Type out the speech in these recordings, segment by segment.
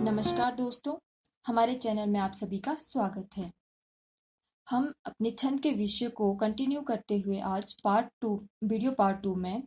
नमस्कार दोस्तों, हमारे चैनल में आप सभी का स्वागत है। हम अपने छंद के विषय को कंटिन्यू करते हुए आज वीडियो पार्ट 2 में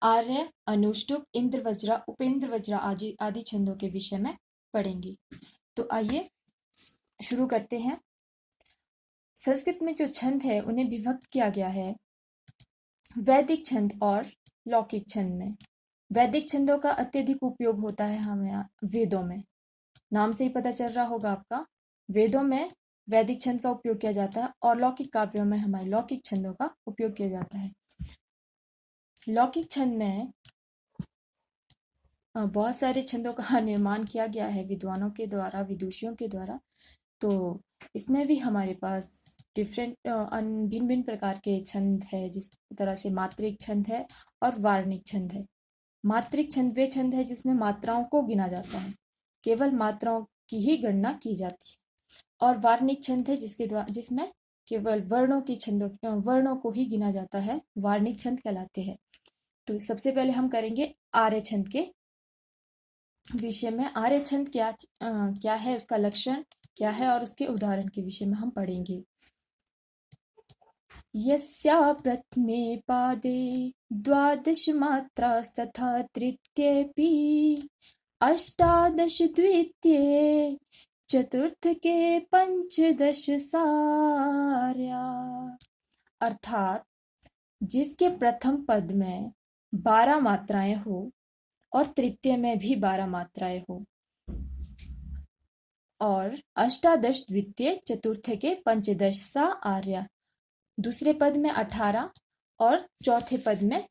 आर्य, अनुष्टुप, इंद्र वज्रा, उपेंद्र वज्रा आदि आदि छंदों के विषय में पढ़ेंगे। तो आइए शुरू करते हैं। संस्कृत में जो छंद है उन्हें विभक्त किया गया है वैदिक छंद और लौकिक छंद में। वैदिक छंदों का अत्यधिक उपयोग होता है हमें वेदों में। नाम से ही पता चल रहा होगा आपका, वेदों में वैदिक छंद का उपयोग किया जाता है और लौकिक काव्यों में हमारे लौकिक छंदों का उपयोग किया जाता है। लौकिक छंद में बहुत सारे छंदों का निर्माण किया गया है विद्वानों के द्वारा, विदुषियों के द्वारा। तो इसमें भी हमारे पास भिन्न भिन्न प्रकार के छंद है, जिस तरह से मात्रिक छंद है और वार्णिक छंद है। मात्रिक छंद वे छंद है जिसमें मात्राओं को गिना जाता है, केवल मात्राओं की ही गणना की जाती है। और वार्णिक छंद है जिसमें केवल वर्णों को ही गिना जाता है, वार्णिक छंद कहलाते हैं। तो सबसे पहले हम करेंगे आर्य छंद के विषय में। आर्य छंद क्या है, उसका लक्षण क्या है और उसके उदाहरण के विषय में हम पढ़ेंगे। यस्या प्रथमे पादे द्वादश मात्रास्तथा तृतीयेऽपि अष्टादश द्वितीये चतुर्थ के पंचदश सार्या। अर्थात जिसके प्रथम पद में 12 मात्राएं हो और तृतीय में भी 12 मात्राएं हो और अष्टादश द्वितीय चतुर्थ के पंचदश सा आर्या। दूसरे पद में 18 और चौथे पद में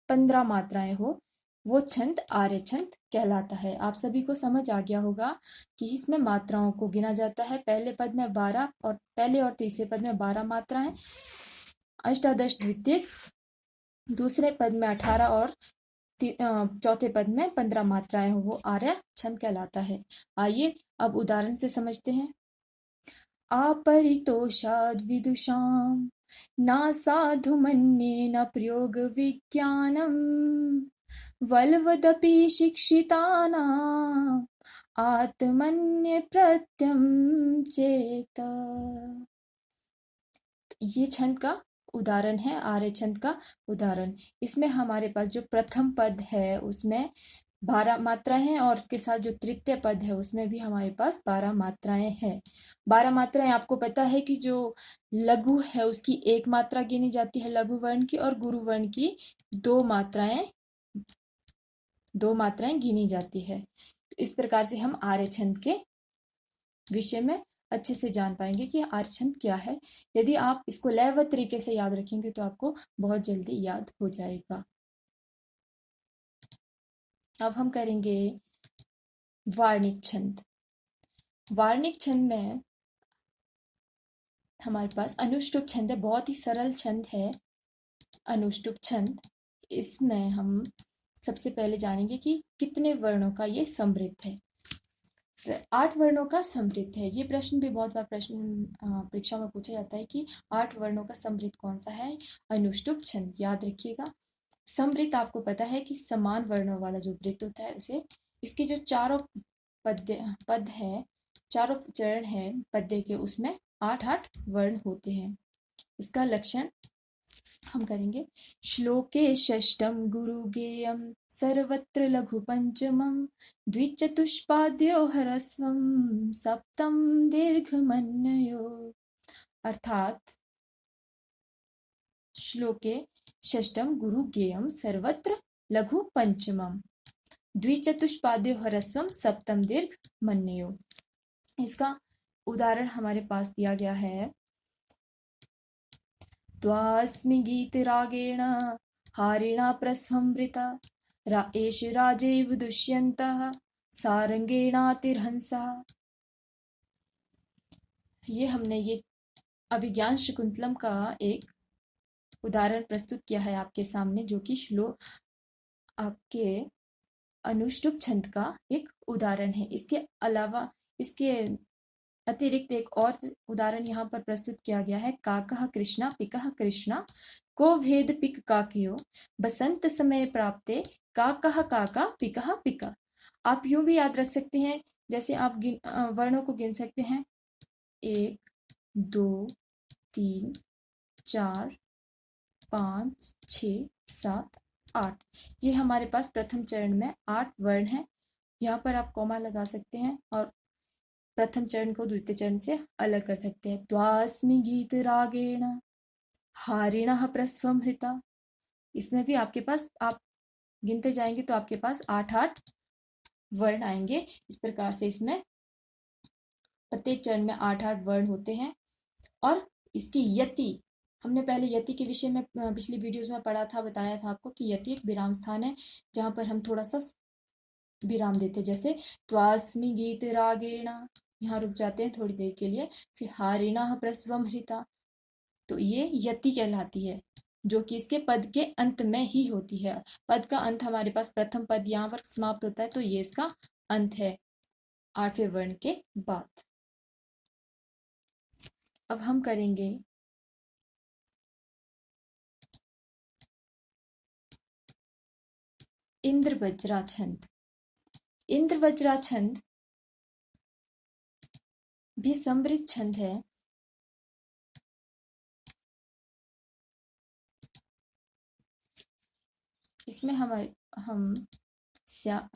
15 मात्राएं हो, वो छंद आर्य छंद कहलाता है। आप सभी को समझ आ गया होगा कि इसमें मात्राओं को गिना जाता है। पहले पद में 12 और पहले और तीसरे पद में 12 मात्राएं, अष्टादश द्वितीय दूसरे पद में 18 और चौथे पद में 15 मात्राएं हो, वो आर्य छंद कहलाता है। आइए अब उदाहरण से समझते हैं। आपरितोषाद् विदुषां न साधु मन्येन प्रयोग विज्ञानम् वल्वदपि शिक्षितानाम् आत्मन्य प्रत्यं चेत। ये छंद का उदाहरण है, आर्य छंद का उदाहरण। इसमें हमारे पास जो प्रथम पद है उसमें 12 मात्राएं हैं और उसके साथ जो तृतीय पद है उसमें भी हमारे पास 12 मात्राएं हैं। 12 मात्राएं, आपको पता है कि जो लघु है उसकी 1 मात्रा गिनी जाती है लघु वर्ण की, और गुरु वर्ण की 2 मात्राएं गिनी जाती है। तो इस प्रकार से हम आर्य छंद के विषय में अच्छे से जान पाएंगे कि आर्य छंद क्या है। यदि आप इसको लयबद्ध तरीके से याद रखेंगे तो आपको बहुत जल्दी याद हो जाएगा। अब हम करेंगे वार्णिक छंद। वार्णिक छंद में हमारे पास अनुष्टुप छंद है, बहुत ही सरल छंद है अनुष्टुप छंद। इसमें हम सबसे पहले जानेंगे कि कितने वर्णों का ये समृद्ध है। 8 वर्णों का समृद्ध है। ये प्रश्न भी बहुत बार परीक्षा में पूछा जाता है कि 8 वर्णों का समृद्ध कौन सा है। अनुष्टुप छंद, याद रखिएगा। समृद्ध आपको पता है कि समान वर्णों वाला जो वृत्त होता है उसे, इसके जो चारों पद है, चारों चरण है पद्य के, उसमें 8-8 वर्ण होते हैं। इसका लक्षण हम करेंगे। श्लोके षष्ठम गुरु गेयम सर्वत्र लघु पंचमम द्विचतुष्पाद्यो ह्रस्वम सप्तम दीर्घ मन्यो। अर्थात श्लोके षष्ठम गुरु गेयम सर्वत्र लघु पंचमम द्विचतुष्पाद्यो ह्रस्वम सप्तम दीर्घ मन्यो। इसका उदाहरण हमारे पास दिया गया है। त्वास्मि गीतरागेण हारिणा प्रस्वमृता एष राजैव दुष्यन्तः सारंगेणातिर्हंसः। ये अभिज्ञान शकुंतलम का एक उदाहरण प्रस्तुत किया है आपके सामने, जो कि श्लोक आपके अनुष्टुप छंद का एक उदाहरण है। इसके अलावा, इसके अतिरिक्त एक और उदाहरण यहाँ पर प्रस्तुत किया गया है। काकः कृष्णा पिकः कृष्णा को भेद पिक काकयो बसंत समय प्राप्ते काकः काका पिकः पिका। आप यूं भी याद रख सकते हैं जैसे आप वर्णों को गिन सकते हैं, 1 2 3 4 5 6 7 8। ये हमारे पास प्रथम चरण में 8 वर्ण हैं। यहाँ पर आप कॉमा लगा सकते हैं और प्रथम चरण को द्वितीय चरण से अलग कर सकते हैं। त्वास्मि गीत रागेण हारिणः प्रस्वमृता। इसमें भी आपके पास, आप गिनते जाएंगे तो आपके पास 8 वर्ण आएंगे। इस प्रकार से इसमें प्रत्येक चरण में 8 वर्ण होते हैं। और इसकी यति, हमने पहले यति के विषय में पिछली वीडियोस में पढ़ा था, बताया था आपको कि यति एक विराम स्थान है जहां पर हम थोड़ा सा विराम देते हैं। जैसे त्वास्मि गीत रागेण, यहाँ रुक जाते हैं थोड़ी देर के लिए। फिर हारिणः प्रस्वमृता, तो ये यति कहलाती है, जो कि इसके पद के अंत में ही होती है। पद का अंत हमारे पास प्रथम पद यहाँ पर समाप्त होता है, तो ये इसका अंत है 8वें वर्ण के बाद। अब हम करेंगे इंद्रवज्रा छंद। इंद्रवज्रा छंद भी समृद्ध छंद है। इसमें हम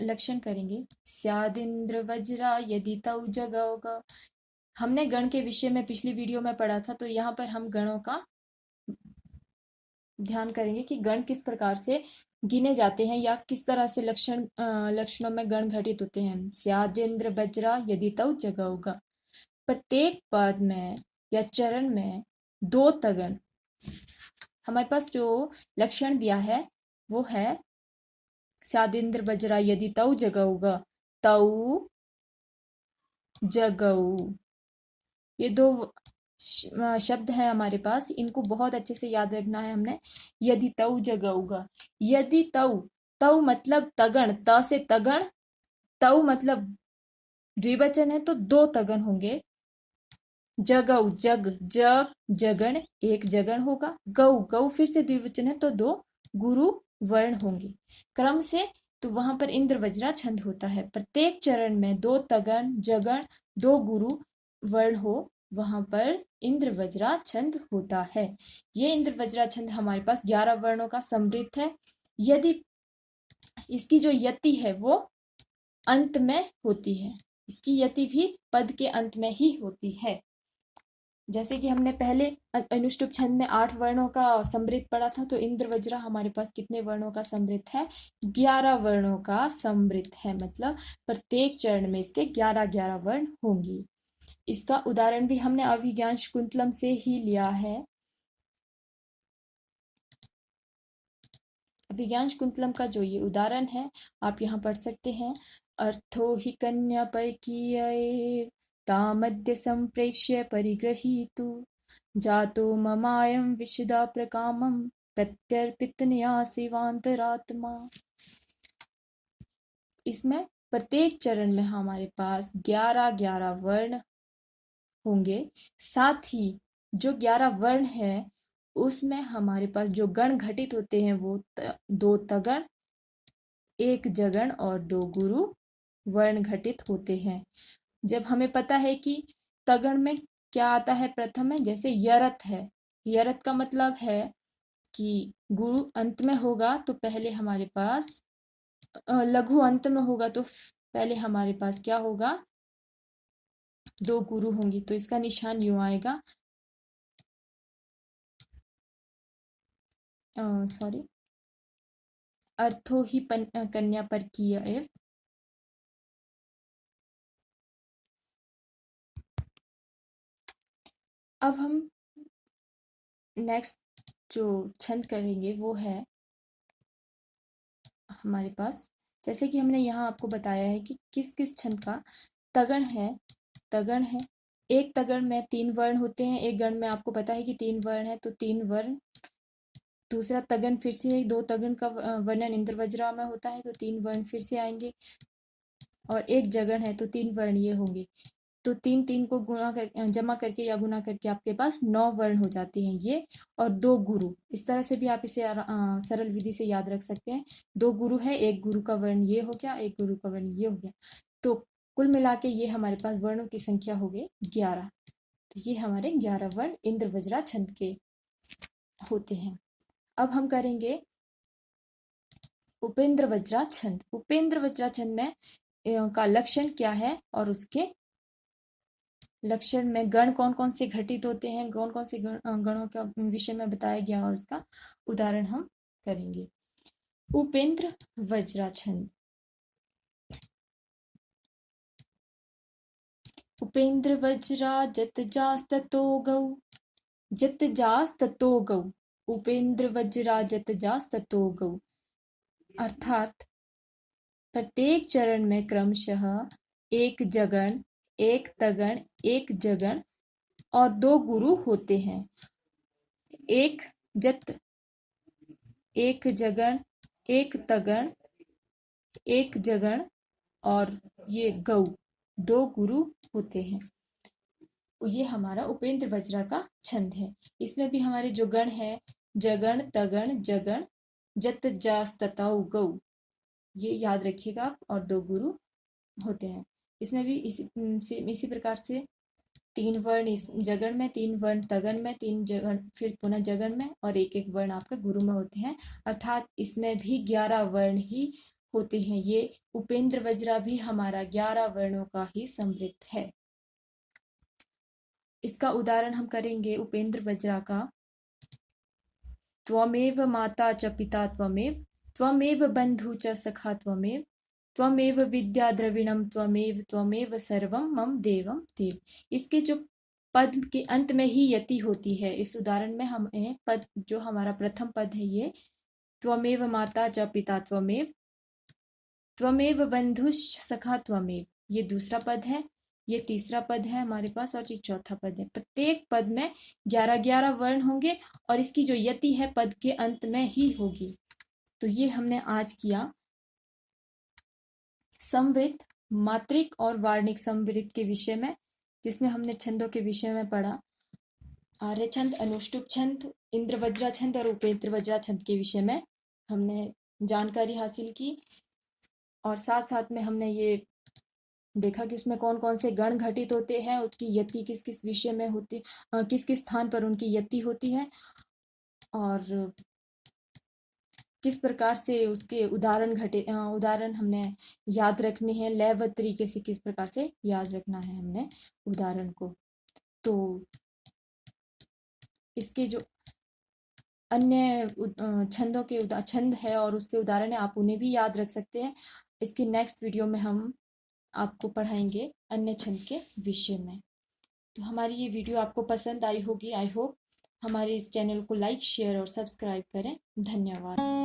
लक्षण करेंगे। स्यादिंद्र वज्रा यदि तौ जगौग। हमने गण के विषय में पिछली वीडियो में पढ़ा था, तो यहाँ पर हम गणों का ध्यान करेंगे कि गण किस प्रकार से गिने जाते हैं या किस तरह से लक्षणों में गण घटित होते हैं। स्यादिंद्र वज्रा यदि तौ जगौग। प्रत्येक पद में या चरण में 2 तगण। हमारे पास जो लक्षण दिया है वो है स्यादिंद्र वज्रा यदि तौ जगौग, तौ जगऊ। ये 2 शब्द है हमारे पास, इनको बहुत अच्छे से याद रखना है हमने। यदि तौ जगऊगा, यदि तौ, तौ मतलब तगण, त से तगण, तौ मतलब द्विवचन है तो 2 तगण होंगे। जगऊ, जग, जग, जगण, एक जगण होगा। गौ, गौ फिर से द्विवचन है तो 2 गुरु वर्ण होंगे क्रम से। तो वहां पर इंद्र वज्रा छंद होता है। प्रत्येक चरण में 2 तगण, जगण, 2 गुरु वर्ण हो, वहां पर इंद्र वज्रा छंद होता है। ये इंद्र वज्रा छंद हमारे पास 11 वर्णों का समृद्ध है। यदि इसकी जो यति है वो अंत में होती है, इसकी यति भी पद के अंत में ही होती है। जैसे कि हमने पहले अनुष्टुप छंद में 8 वर्णों का समृद्ध पढ़ा था, तो इंद्र वज्रा हमारे पास कितने वर्णों का समृद्ध है? 11 वर्णों का समृद्ध है। मतलब प्रत्येक चरण में इसके 11-11 वर्ण होंगे। इसका उदाहरण भी हमने अभिज्ञान शाकुंतलम से ही लिया है। अभिज्ञान शाकुंतलम का जो ये उदाहरण है आप यहाँ पढ़ सकते हैं। अर्थो हि कन्या परकीय तामद्य संप्रेष्य परिगृहीतु जातो ममायं विशदा प्रकामं प्रत्यर्पितनया सेवांतरात्मा। इसमें प्रत्येक चरण में हमारे पास 11-11 वर्ण होंगे। साथ ही जो 11 वर्ण है उसमें हमारे पास जो गण घटित होते हैं वो 2 तगण, 1 जगण और 2 गुरु वर्ण घटित होते हैं। जब हमें पता है कि तगण में क्या आता है प्रथम में, जैसे यरत है, यरत का मतलब है कि गुरु अंत में होगा, तो पहले हमारे पास लघु अंत में होगा, तो पहले हमारे पास क्या होगा? 2 गुरु होंगी। तो इसका निशान यूं आएगा, सॉरी, अर्थो ही कन्या परकीय एव। अब हम नेक्स्ट जो छंद करेंगे वो है हमारे पास, जैसे कि हमने यहाँ आपको बताया है कि किस किस छंद का तगण है। तगण है, एक तगण में 3 वर्ण होते हैं। एक गण में आपको पता है कि 3 वर्ण है तो 3 वर्ण। दूसरा तगन फिर से 2 तगन का वर्णन इंद्र वज्रा में होता है, तो 3 वर्ण फिर से आएंगे। और एक जगन है तो 3 वर्ण ये होंगे। तो 3 को जमा करके या गुना करके आपके पास 9 वर्ण हो जाते हैं ये। और 2 गुरु, इस तरह से भी आप इसे सरल विधि से याद रख सकते हैं। 2 गुरु है, एक गुरु का वर्ण ये हो गया, एक गुरु का वर्ण ये हो गया। तो कुल मिला के ये हमारे पास वर्णों की संख्या हो गई 11। तो ये हमारे 11 वर्ण इंद्र वज्रा छंद के होते हैं। अब हम करेंगे उपेंद्र वज्रा छंद। उपेंद्र वज्रा छंद में का लक्षण क्या है और उसके लक्षण में गण कौन कौन से घटित होते हैं, कौन कौन से गणों का विषय में बताया गया और उसका उदाहरण हम करेंगे। उपेंद्र वज्रा छंद। उपेंद्र वज्रा जत जास ततो गौ, जत जास ततो गौ। उपेंद्र वज्रा जत जास ततो गौ, अर्थात प्रत्येक चरण में क्रमशः एक जगण, एक तगण, एक जगण और 2 गुरु होते हैं। एक जत, एक जगण, एक तगण, एक जगण और ये गौ 2 गुरु होते हैं। ये हमारा उपेंद्र वज्रा का छंद है। इसमें भी हमारे जो गण है जगण, तगण, जगण, जत जास तताउ गौ, ये याद रखिएगा आप, और 2 गुरु होते हैं। इसमें भी इसी प्रकार से 3 वर्ण इस जगण में, 3 वर्ण तगण में, 3 जगण फिर पुनः जगण में और एक एक वर्ण आपका गुरु में होते हैं। अर्थात इसमें भी 11 वर्ण ही होते हैं। ये उपेंद्र वज्रा भी हमारा 11 वर्णों का ही समृद्ध है। इसका उदाहरण हम करेंगे उपेंद्र वज्रा का। त्वमेव माता च पिता त्वमेव, त्वमेव बंधु च सखा त्वमेव, त्वमेव विद्या द्रविणम त्वमेव, त्वमेव सर्वम मम देवम देव। इसके जो पद के अंत में ही यति होती है, इस उदाहरण में हमें पद जो हमारा प्रथम पद है ये त्वमेव माता च पिता त्वमेव, त्वमेव बंधुश्च सखा त्वमेव, ये दूसरा पद है। ये तीसरा पद है हमारे पास और ये चौथा पद है। प्रत्येक पद में 11-11 वर्ण होंगे और इसकी जो यति है पद के अंत में ही होगी। तो ये हमने आज किया समवृत्त, मात्रिक और वार्णिक समवृत्त के विषय में, जिसमें हमने छंदों के विषय में पढ़ा आर्य छंद, अनुष्टुप छंद, इंद्र वज्रा छंद और उपेंद्र वज्रा छंद के विषय में हमने जानकारी हासिल की। और साथ साथ में हमने ये देखा कि उसमें कौन कौन से गण घटित होते हैं, उसकी यति किस किस विषय में होती, किस किस स्थान पर उनकी यति होती है और किस प्रकार से उसके उदाहरण हमने याद रखने हैं, लयबद्ध तरीके से किस प्रकार से याद रखना है हमने उदाहरण को। तो इसके जो अन्य छंदों के छंद है और उसके उदाहरण है, आप उन्हें भी याद रख सकते हैं। इसकी नेक्स्ट वीडियो में हम आपको पढ़ाएंगे अन्य छंद के विषय में। तो हमारी ये वीडियो आपको पसंद आई होगी। आई होप हमारे इस चैनल को लाइक, शेयर और सब्सक्राइब करें। धन्यवाद।